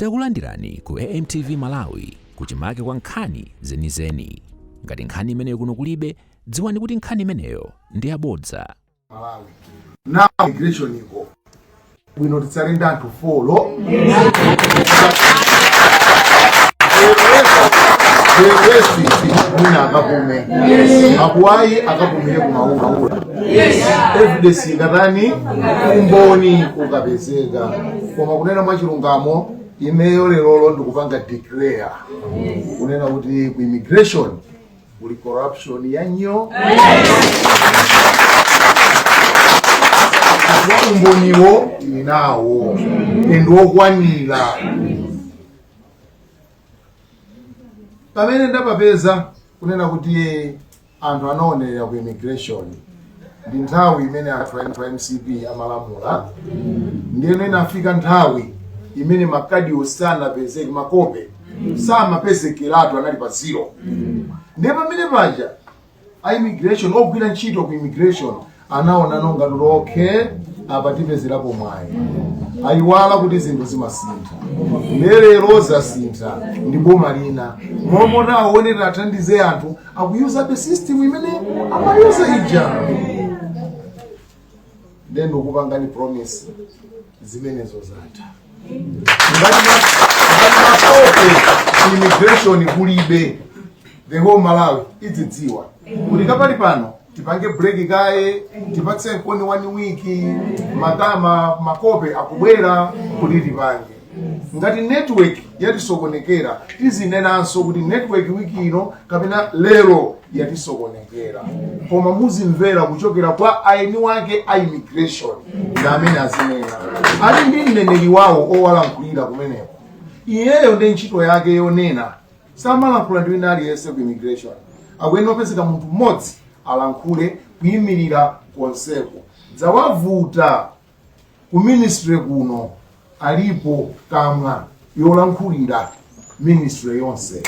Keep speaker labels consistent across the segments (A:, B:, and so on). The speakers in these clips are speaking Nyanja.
A: Takulandirani ku AMTV Malawi kuchimake kwa nkhani zenizeni. Ngati nkhani imeneyo kuno kulibe, dziwani kuti nkhani imeneyo ndi yabodza.
B: Malawi. Now migration iko. We not selling down to follow. Abuai akapumile kumaula. Evidence ngatani umboni ukapezeka. Koma kunena mwachilungamo imeyo lero ndikupanga declare. Kunena kuti ku immigration uli corruption yanyo. Umboniwo inawo endokwanira. Pamene ndapapeza kunena kuti anthu anaonera ku immigration ndi nthawi imene anthu MCP amalamula, ndiyeno inafika nthawi imene makadi osana pezeki makope samapezekiratu anali pa zero. Ndiye pamene paja a immigration ogwira ntchito ku immigration anaona nonga okay apa tipezerapo mwayi. Ayiwala kuti zinthu zimasintha. Lero zasintha ndi boma lina. Momwe aonera athandize anthu akuyuza the system imene amayuza ija. Then ukupangani promise zimenezo zatha. Ngati immigration kulibe the whole Malawi idzidziwa. Kuti kapali pano tipange break kaye, tipatse koni 1 wiki, makope akubwera kuti tipange. Ngati network yatisokonekera, tizinenanso kuti network wiki ino kapena lero yatisokonekera. Koma muzimvera kuchokera kwa aini wake a immigration ngamene azinena. Ali ndi mneneri wawo owalankhulira kumeneko. Iyeyo ndi ntchito yake yonena. Samalankhula ndi wina aliyense ku immigration. Akuyenda opezeka munthu mmodzi alankhule kuyimirira konseko. Zawavuta ku ministry kuno alipo kamwa yolankhulira ministry yonse.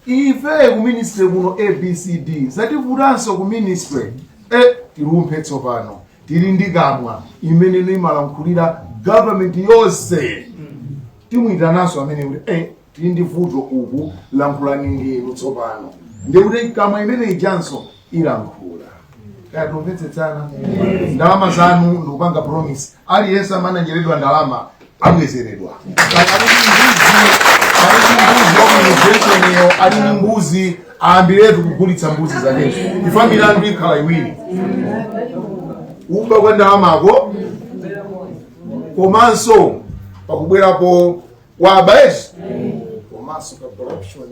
B: Ife ku ministry kuno ABCD zativutanso ku ministry tilumphe tsopano tili ndi kamwa imene imalankhulira government yonse. Timwitananso amene kuti tili ndi vuto uku lankhulani ndinu tsopano. Ndiye kuti kamwa imene ijanso ilankhula. Kaya tumvetsetsana. Ndalama zanu ndikupanga promise. Aliyense amananjeredwa ndalama abwezeredwa. Ali mbuzi aambiretu kugulitsa mbuzi zakezo. Ifamili anu ikhala iwiri. Uba kwa ndalamako komanso pakubwerapo wabaezi komanso ka corruption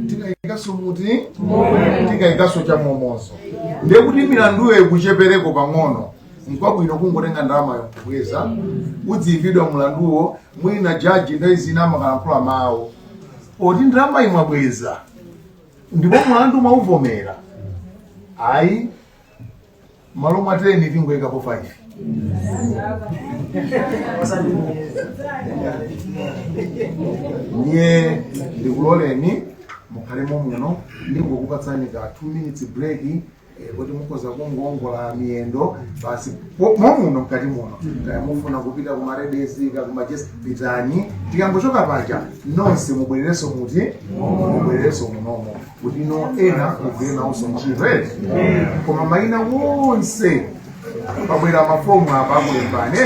B: tikayikaso muti tikayikaso cha momozo. Ndiye kuti milanduyo ikuchepereko pang'ono nkwabwino kungotenga ndalamayo kubweza udzividwa mulanduwo mwina jaji ndayizina makalankhula mawo oti ndalama imwabweza ndipo mulandu mauvomera ayi malo mwa 10 tingoyikapo 5. Ndiye ndikuloleni mukhalemo muno ndingokupatsani ka 2 minutes break kuti mukoza kungongola miyendo basi muno mkati muno kaya mufuna kupita ku maredesi ka ku majesti pitani tikangochoka paja nonse mubwerereso muti mubwerereso munomo kuti no ena mugwire nawonso mchire koma maina wonse pabwera mafomu apa akulembani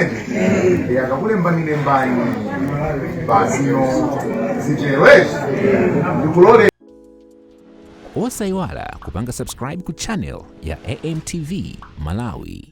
B: akakulembanire mbani basi no zitewe ndikulole.
A: Osayiwala kupanga subscribe ku channel ya AMTV Malawi.